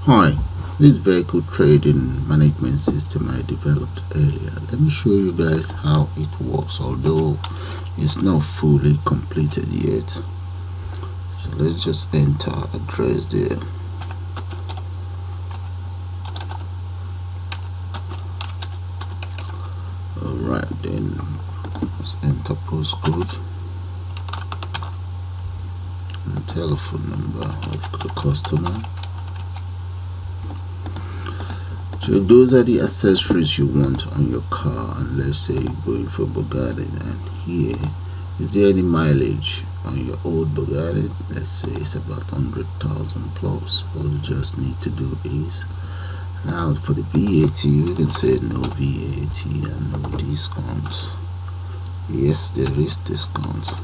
Hi, this vehicle trading management system I developed earlier. Let me show you guys how it works, although it's not fully completed yet. So let's just enter address there. Alright, then let's enter postcode and telephone number of the customer. So those are the accessories you want on your car, and let's say you're going for Bugatti, and here is there any mileage on your old Bugatti? Let's say it's about 100,000 plus. All you just need to do is, now for the VAT we can say no VAT and no discounts. Yes, there is discount.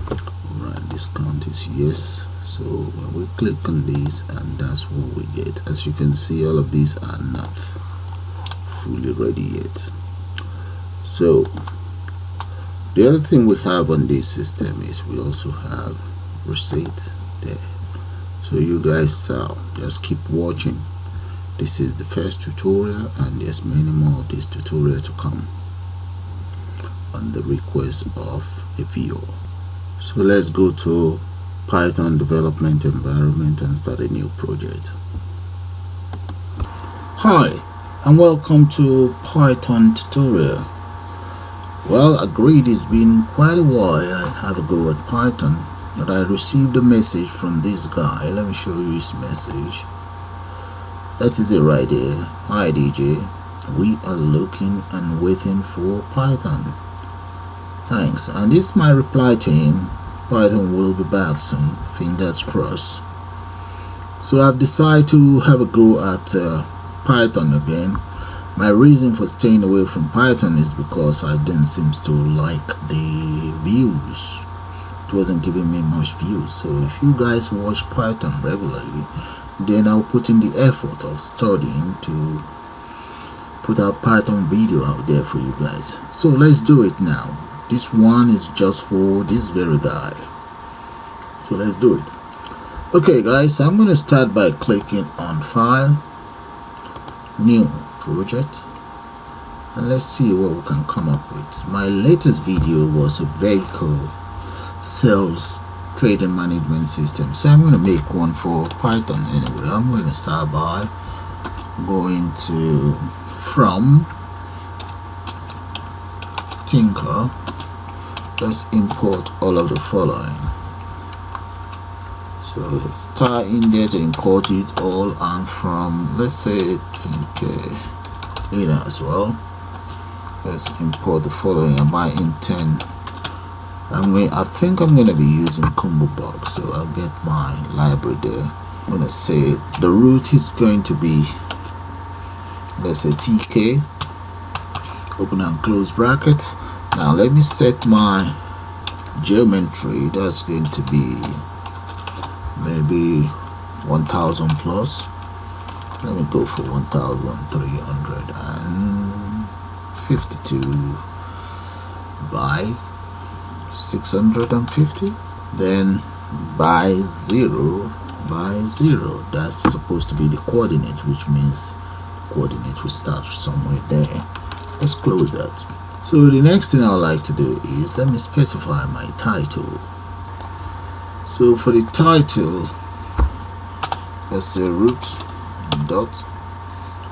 Alright, discount is yes. So when we click on these, and that's what we get. As you can see, all of these are not fully ready yet. So the other thing we have on this system is we also have receipt there. So you guys just keep watching. This is the first tutorial, and there's many more of this tutorial to come on the request of a viewer. So let's go to Python development environment and start a new project. Hi and welcome to Python tutorial. Well, agreed, it's been quite a while I have a go at Python, but I received a message from this guy. Let me show you his message. That is it right there. Hi DJ, we are looking and waiting for Python. Thanks. And this is my reply to him. Python will be back soon, fingers crossed. So I've decided to have a go at Python again. My reason for staying away from Python is because I didn't seem to like the views. It wasn't giving me much views. So if you guys watch Python regularly, then I'll put in the effort of studying to put out Python video out there for you guys. So let's do it now. This one is just for this very guy. So let's do it. Okay guys, I'm going to start by clicking on File, New Project, and let's see what we can come up with. My latest video was a vehicle sales trading management system, so I'm going to make one for Python anyway. I'm going to start by going to From Tinker. Let's import all of the following. So let's start in there to import it all, and from, let's say, Tinker in as well. Let's import the following. I might intend, I think I'm going to be using combo box, so I'll get my library there. I'm going to say the root is going to be, let's say, TK, open and close brackets. Now let me set my geometry. That's going to be maybe 1000 plus. Let me go for 1352 by 650, then by 0 by 0. That's supposed to be the coordinate, which means the coordinate will start somewhere there. Let's close that. So the next thing I would like to do is, let me specify my title. So for the title, let's say root dot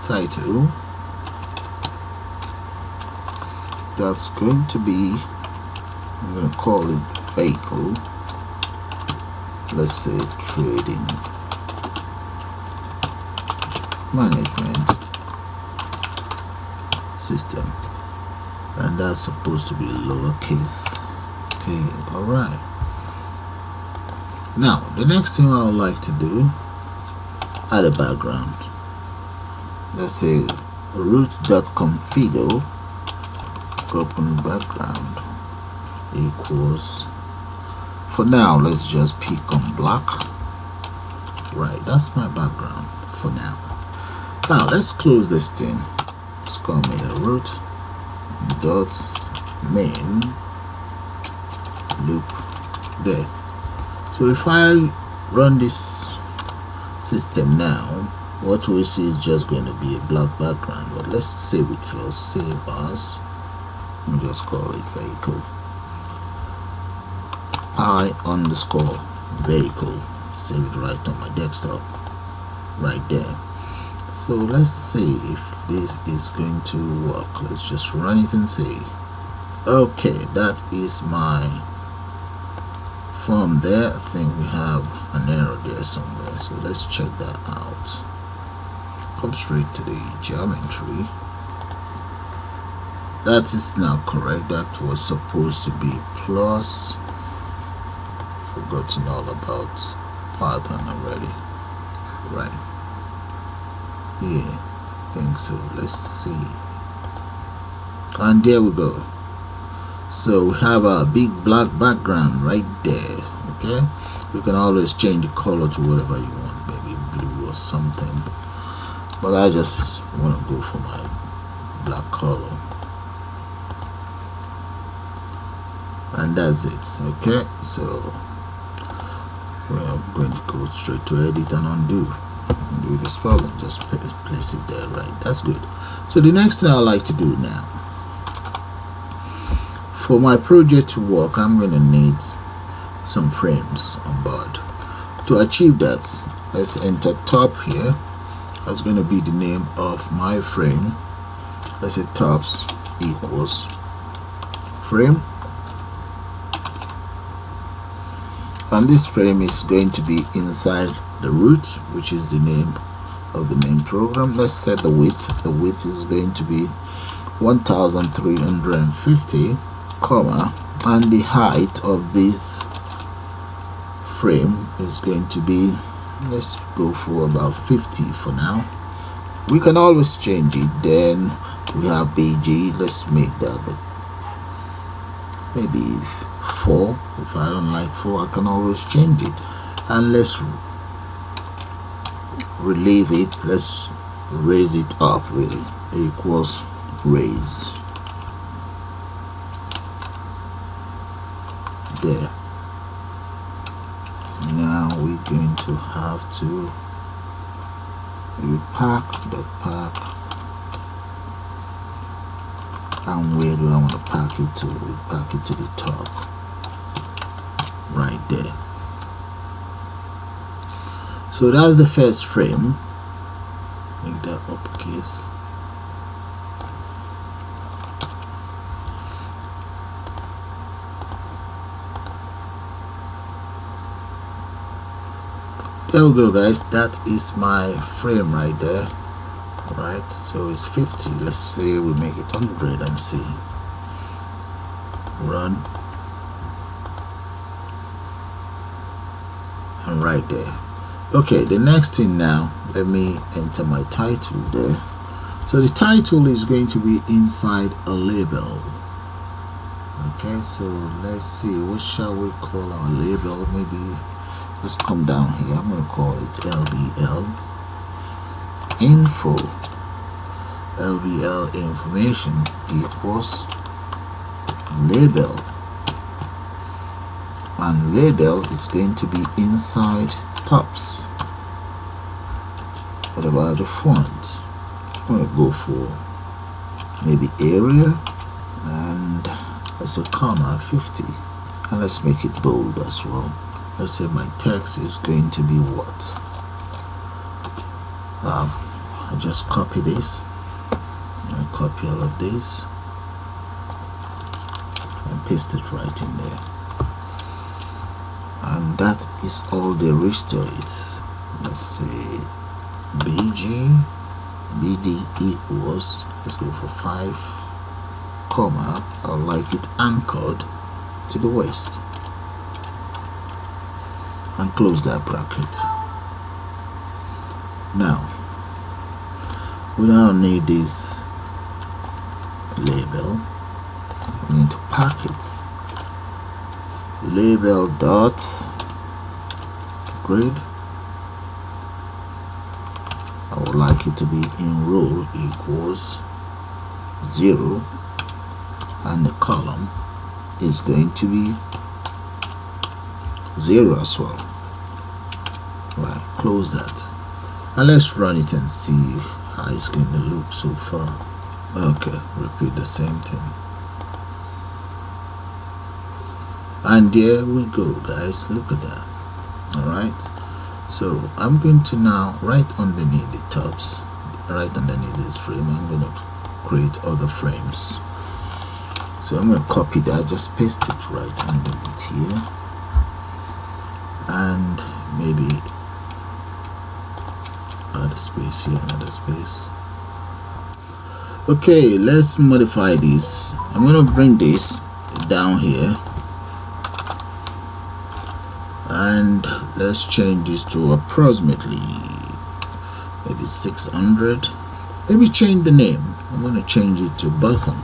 title. That's going to be, I'm going to call it vehicle. Let's say trading management system. And that's supposed to be lowercase. Okay, alright. Now the next thing I would like to do, add a background. Let's say root.configure open background equals, for now let's just pick on black. Right, that's my background for now. Now let's close this thing. Let's call me a root dot main loop there. So if I run this system now, what we see is just going to be a black background. But let's save it first. Save as, let me just call it vehicle, pi_vehicle. Save it right on my desktop, right there. So let's see if this is going to work. Let's just run it and see. Okay, that is my form there. I think we have an error there somewhere, so let's check that out. Come straight to the geometry. That is now correct. That was supposed to be plus. Forgotten all about Python already. Right. Yeah, I think so. Let's see. And there we go. So we have a big black background right there. Okay, you can always change the color to whatever you want, maybe blue or something, but I just want to go for my black color, and that's it. Okay, so we're going to go straight to edit and undo this problem. Just place it there. Right, that's good. So the next thing I like to do now, for my project to work, I'm going to need some frames on board. To achieve that, let's enter top here. That's going to be the name of my frame. Let's say tops equals frame, and this frame is going to be inside the root, which is the name of the main program. Let's set the width. The width is going to be 1350, comma, and the height of this frame is going to be, let's go for about 50 for now. We can always change it. Then we have BG. Let's make that maybe 4. If I don't like 4, I can always change it. And let's relieve it. Let's raise it up, really. Equals raise. There. Now we're going to have to pack, and where do I want to pack it to? We pack it to the top, right there. So that's the first frame. Make that uppercase. There we go, guys. That is my frame right there. Right, so it's 50. Let's say we make it 100 and see. Run. And right there. Okay, the next thing now, let me enter my title there. So the title is going to be inside a label. Okay, so let's see, what shall we call our label? Maybe let's come down here. I'm going to call it LBL info. LBL information equals label, and label is going to be inside tops. What about the font? I'm going to go for maybe area, and let's say comma 50, and let's make it bold as well. Let's say my text is going to be what? I just copy this and copy all of this and paste it right in there, and that is all there is to it. Let's say BD equals, let's go for 5, comma, I like it anchored to the west, and close that bracket. Now we now need this label. We need to pack it. Label dot grid. I would like it to be in row equals 0, and the column is going to be 0 as well. Right, close that. And let's run it and see how it's going to look so far. Okay, repeat the same thing. And there we go, guys. Look at that. Alright, so I'm going to now, right underneath the tops, right underneath this frame, I'm going to create other frames. So I'm going to copy that, just paste it right underneath here, and maybe add a space here, another space. Okay, let's modify this. I'm going to bring this down here, and let's change this to approximately maybe 600. Maybe change the name. I'm going to change it to bottom.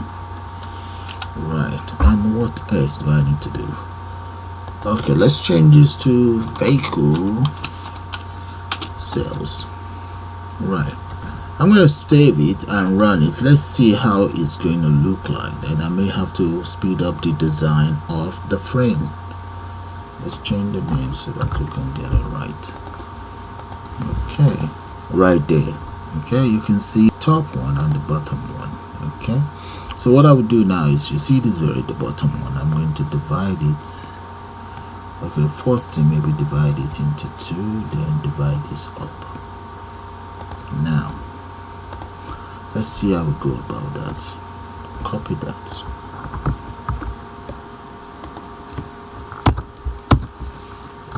Right, and what else do I need to do? Okay, let's change this to vehicle sales. Right, I'm going to save it and run it. Let's see how it's going to look like. Then I may have to speed up the design of the frame. Let's change the name so that we can get it right. Okay, right there. Okay, you can see top one and the bottom one. Okay, so what I would do now is, you see this the bottom one, I'm going to divide it. Okay, first thing, maybe divide it into two, then divide this up. Now let's see how we go about that. Copy that.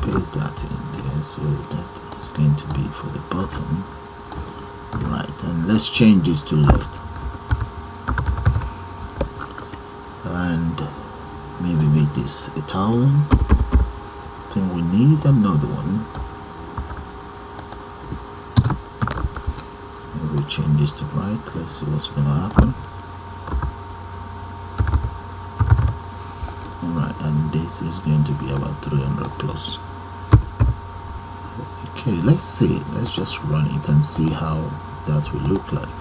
Paste that in there, so that is going to be for the bottom. Right, and let's change this to left, and maybe make this a towel. I think we need another one. Maybe change this to right. Let's see what's going to happen. Alright, and this is going to be about 300 plus. Okay, let's see. Let's just run it and see how that will look like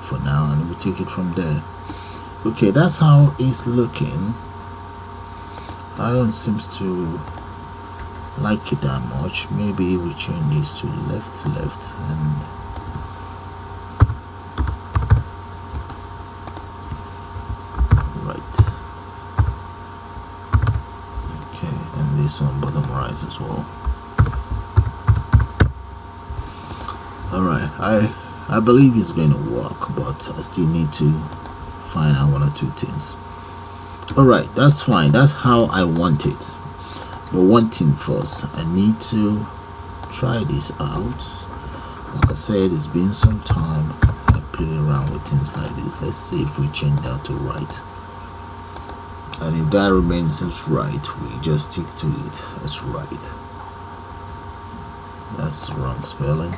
for now, and we'll take it from there. Okay, that's how it's looking. I don't seem to like it that much. Maybe we change this to left and right. Okay, and this one bottom right as well. Alright, I believe it's going to work, but I still need to find out one or two things. Alright, that's fine. That's how I want it. But one thing first, I need to try this out. Like I said, it's been some time I play around with things like this. Let's see if we change that to right. And if that remains as right, we just stick to it as right. That's the wrong spelling.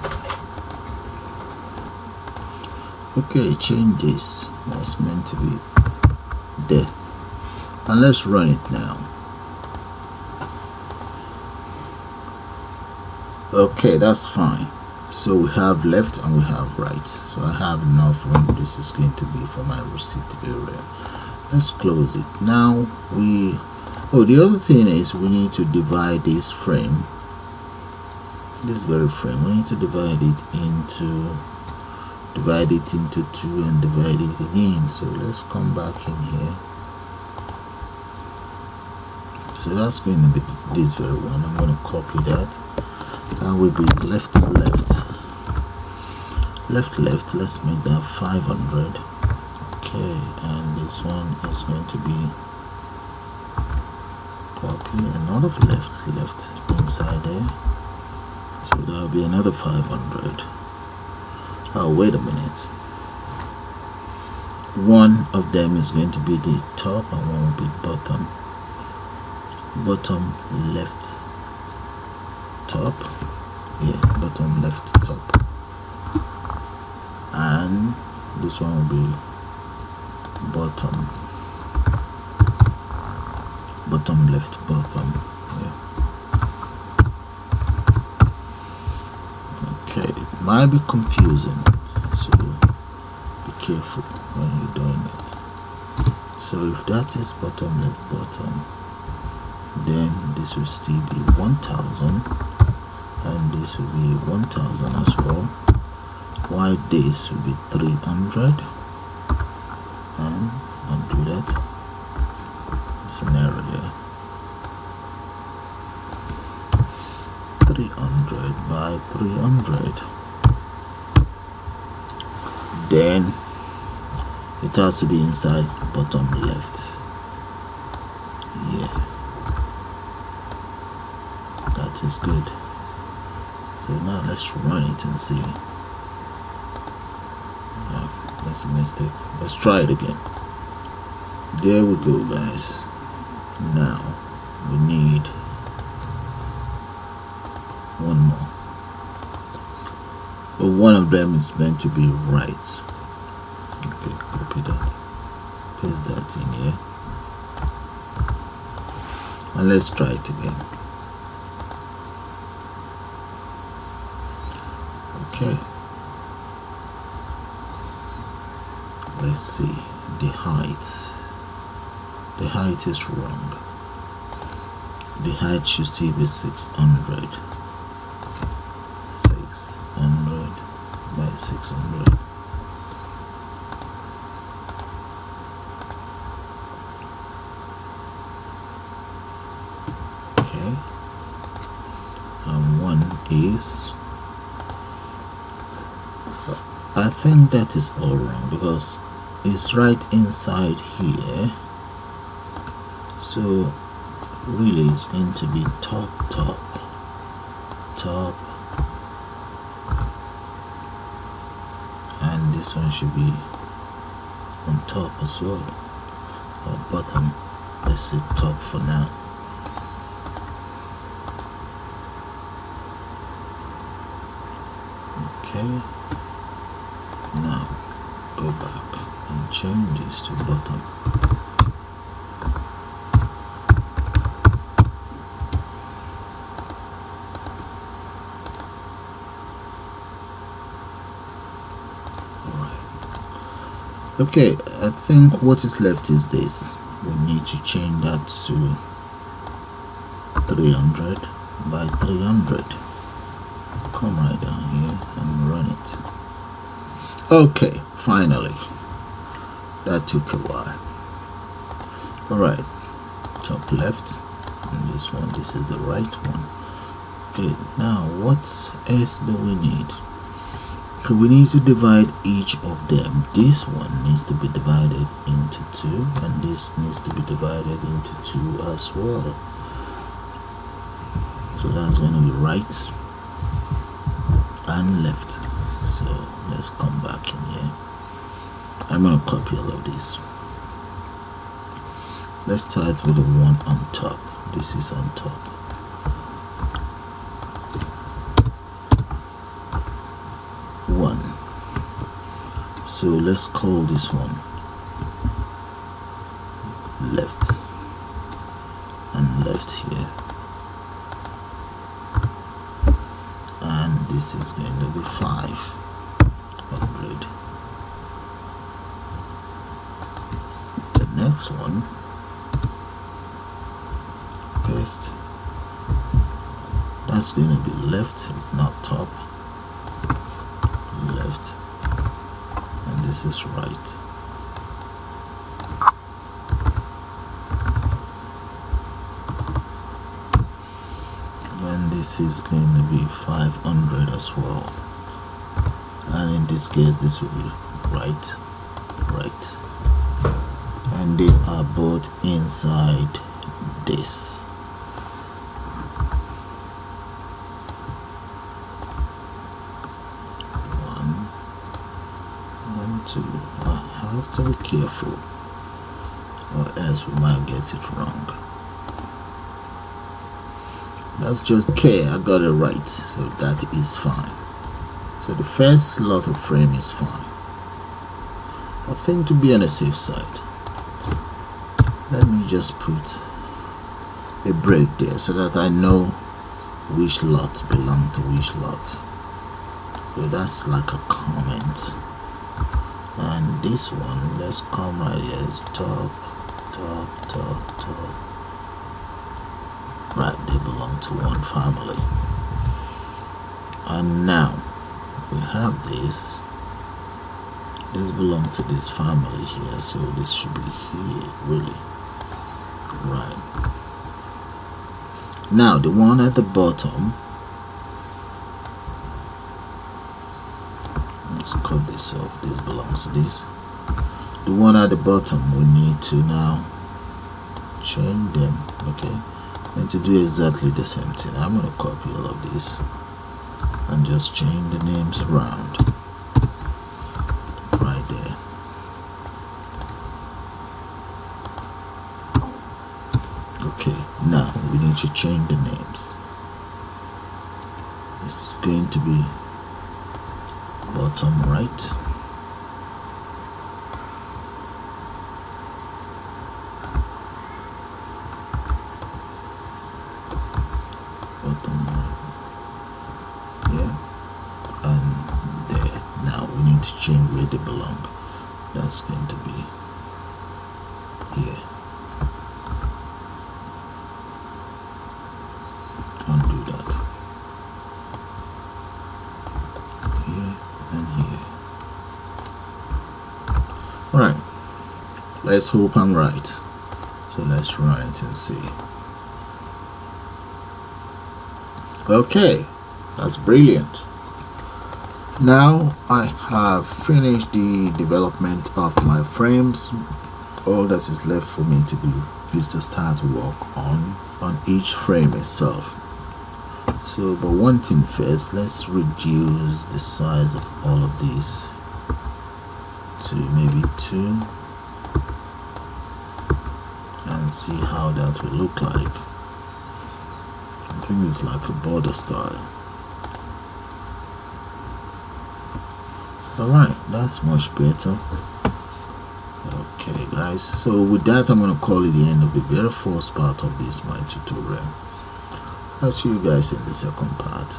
Okay, change this. That's meant to be there. And let's run it now. Okay, that's fine. So we have left and we have right. So I have enough room. This is going to be for my receipt area. Let's close it. Now the other thing is, we need to divide this frame. This very frame, we need to divide it into two and divide it again. So let's come back in here. So that's going to be this very one. I'm going to copy that. That will be left. Let's make that 500. Okay, and this one is going to be copy another left inside there. So that will be another 500. Oh, wait a minute. One of them is going to be the top and one will be bottom. Bottom left top. Yeah, bottom left top. And this one will be bottom left bottom. Yeah. Okay, it might be confusing, so be careful when you're doing it. So if that is bottom left bottom, then this will still be 1000, and this will be 1000 as well. divide this will be 300, and I'll do that. It's an error there. 300 by 300. Then it has to be inside bottom left. Yeah, that is good. So now let's run it and see. That's a mistake. Let's try it again. There we go, guys. Now we need one more, but one of them is meant to be right. Okay, copy that, paste that in here, and let's try it again. Okay, let's see the height. The height is wrong. The height should still be 600. 600 by 600. Okay, and one is, I think that is all wrong because it's right inside here. So really it's going to be top, and this one should be on top as well, or bottom. Let's say top for now. Okay, now go back and change this to bottom. Okay, I think what is left is this. We need to change that to 300 by 300. Come right down here and run it. Okay, finally. That took a while. Alright, top left, and this one, this is the right one. Okay, now what else do we need? We need to divide each of them. This one needs to be divided into 2, and this needs to be divided into 2 as well. So that's going to be right and left. So let's come back in here. I'm going to copy all of this. Let's start with the one on top. This is on top. So let's call this one left and left here, and this is going to be 500. The next one, paste, that's going to be left, it's not top, left, and this is right. And this is going to be 500 as well, and in this case this will be right, and they are both inside this. I have to be careful, or else we might get it wrong. That's just care, I got it right, so that is fine. So the first slot of frame is fine. I think to be on the safe side, let me just put a break there so that I know which lot belong to which lot. So that's like a comment. And this one, let's come right here, it's top. Right, they belong to one family. And now we have this, this belongs to this family here, so this should be here, really. Right. Now the one at the bottom, let's cut this off. This belongs to this. The one at the bottom, we need to now change them. Okay, and to do exactly the same thing, I'm going to copy all of this and just change the names around right there. Okay, now we need to change the names. It's going to be bottom right, bottom right, yeah, and there. Now we need to change where they belong. That's going to be here. Undo that. Here and here. Alright, let's hope I'm right. So let's run it and see. Okay, that's brilliant. Now I have finished the development of my frames. All that is left for me to do is to start work on each frame itself. So, but one thing first, let's reduce the size of all of these to maybe 2 and see how that will look like. I think it's like a border style. Alright, that's much better. Okay guys, so with that I'm going to call it the end of the very first part of this my tutorial. I'll see you guys in the second part.